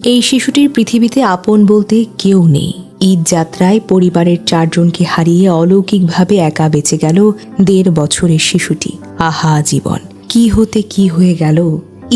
এই শিশুটির পৃথিবীতে আপন বলতে কেউ নেই। ঈদ যাত্রায় পরিবারের 4 জনকে হারিয়ে অলৌকিকভাবে একা বেঁচে গেল 1.5 বছরের শিশুটি। আহা জীবন, কি হতে কি হয়ে গেল।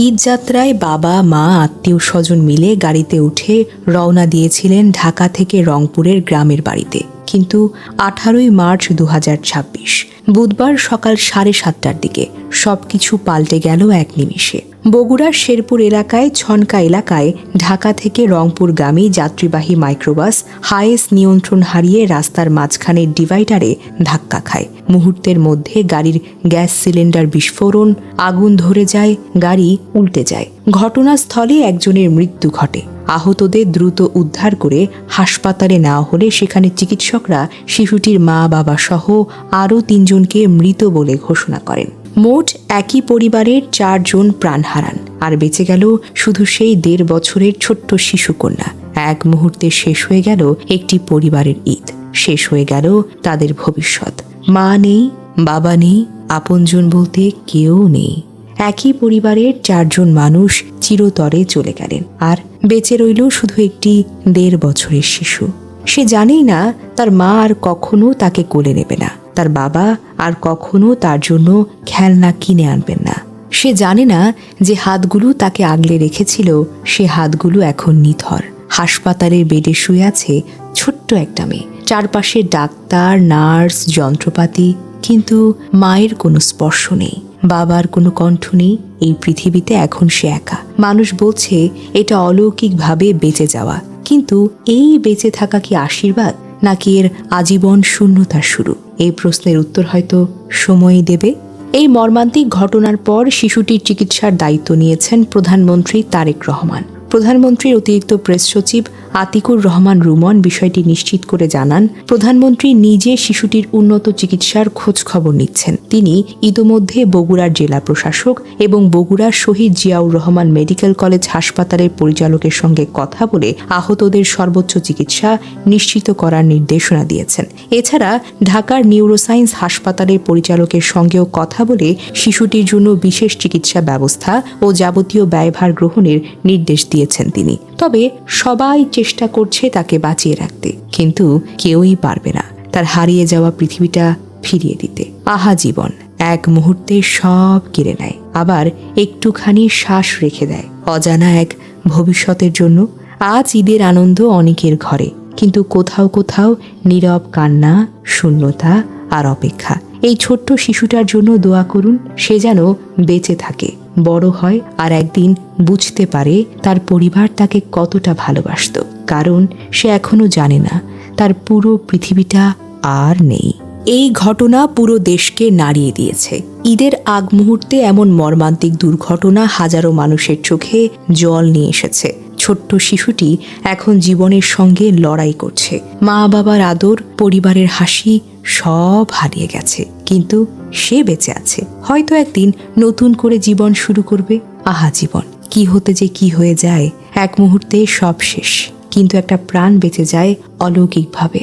ঈদ যাত্রায় বাবা মা আত্মীয় স্বজন মিলে গাড়িতে উঠে রওনা দিয়েছিলেন ঢাকা থেকে রংপুরের গ্রামের বাড়িতে। কিন্তু 18ই মার্চ 2026 বুধবার সকাল 7:30টার দিকে সবকিছু পাল্টে গেল এক নিমিষে। বগুড়ার শেরপুর এলাকায় ছনকা এলাকায় ঢাকা থেকে রংপুরগামী যাত্রীবাহী মাইক্রোবাস হাইয়েস্ট নিয়ন্ত্রণ হারিয়ে রাস্তার মাঝখানের ডিভাইডারে ধাক্কা খায়। মুহূর্তের মধ্যে গাড়ির গ্যাস সিলিন্ডার বিস্ফোরণ, আগুন ধরে যায়, গাড়ি উল্টে যায়। ঘটনাস্থলে একজনের মৃত্যু ঘটে। আহতদের দ্রুত উদ্ধার করে হাসপাতালে নেওয়া হলে সেখানে চিকিৎসকরা শিশুটির মা বাবা সহ আরও 3 জনকে মৃত বলে ঘোষণা করেন। মোট একই পরিবারের 4 জন প্রাণ হারান, আর বেঁচে গেল শুধু সেই 1.5 বছরের ছোট্ট শিশুকন্যা। এক মুহূর্তে শেষ হয়ে গেল একটি পরিবারের ঈদ, শেষ হয়ে গেল তাদের ভবিষ্যৎ। মা নেই, বাবা নেই, আপনজন বলতে কেউ নেই। একই পরিবারের 4 জন মানুষ চিরতরে চলে গেলেন, আর বেঁচে রইল শুধু একটি 1.5 বছরের শিশু। সে জানেই না তার মা আর কখনো তাকে কোলে নেবে না, তার বাবা আর কখনো তার জন্য খেলনা কিনে আনবেন না। সে জানে না যে হাতগুলো তাকে আগলে রেখেছিল, সে হাতগুলো এখন নিথর। হাসপাতালের বেডে শুয়ে আছে ছোট্ট একটা মেয়ে, চারপাশে ডাক্তার, নার্স, যন্ত্রপাতি, কিন্তু মায়ের কোনো স্পর্শ নেই, বাবার কোনো কণ্ঠ নেই। এই পৃথিবীতে এখন সে একা। মানুষ বলছে এটা অলৌকিকভাবে বেঁচে যাওয়া, কিন্তু এই বেঁচে থাকা কি আশীর্বাদ, নাকি এর আজীবন শূন্যতার শুরু? এই প্রশ্নের উত্তর হয়তো সময়ই দেবে। এই মর্মান্তিক ঘটনার পর শিশুটির চিকিৎসার দায়িত্ব নিয়েছেন প্রধানমন্ত্রী তারেক রহমান। প্রধানমন্ত্রীর অতিরিক্ত প্রেস সচিব আতিকুর রহমান রুমন বিষয়টি নিশ্চিত করে জানান, প্রধানমন্ত্রী নিজে শিশুটির উন্নত চিকিৎসার খোঁজ খবর নিচ্ছেন। তিনি ইতোমধ্যে বগুড়ার জেলা প্রশাসক এবং বগুড়ার শহীদ জিয়াউর রহমান মেডিকেল কলেজ হাসপাতালের পরিচালকের সঙ্গে কথা বলে আহতদের সর্বোচ্চ চিকিৎসা নিশ্চিত করার নির্দেশনা দিয়েছেন। এছাড়া ঢাকার নিউরোসায়েন্স হাসপাতালের পরিচালকের সঙ্গেও কথা বলে শিশুটির জন্য বিশেষ চিকিৎসা ব্যবস্থা ও যাবতীয় ব্যয়ভার গ্রহণের নির্দেশ দিয়েছেন তিনি। তবে সবাই চেষ্টা করছে তাকে বাঁচিয়ে রাখতে, কিন্তু কেউই পারবে না তার হারিয়ে যাওয়া পৃথিবীটা ফিরিয়ে দিতে। আহা জীবন, এক মুহূর্তে সব কেড়ে নেয়, আবার একটুখানি শ্বাস রেখে দেয় অজানা এক ভবিষ্যতের জন্য। আজ ঈদের আনন্দ অনেকের ঘরে, কিন্তু কোথাও কোথাও নীরব কান্না, শূন্যতা আর অপেক্ষা। এই ছোট্ট শিশুটার জন্য দোয়া করুন, সে যেন বেঁচে থাকে, বড় হয়, আর একদিন বুঝতে পারে তার পরিবার তাকে কতটা ভালোবাসত, কারণ সে এখনো জানে না তার পুরো পৃথিবীটা আর নেই। এই ঘটনা পুরো দেশকে নাড়িয়ে দিয়েছে। ঈদের আগ মুহূর্তে এমন মর্মান্তিক দুর্ঘটনা হাজারো মানুষের চোখে জল নিয়ে এসেছে। ছোট্ট শিশুটি এখন জীবনের সঙ্গে লড়াই করছে। মা বাবার আদর, পরিবারের হাসি সব হারিয়ে গেছে, কিন্তু সে বেঁচে আছে। হয়তো একদিন নতুন করে জীবন শুরু করবে। আহা জীবন, কি হতে যে কি হয়ে যায়। এক মুহূর্তে সব শেষ, কিন্তু একটা প্রাণ বেঁচে যায় অলৌকিকভাবে।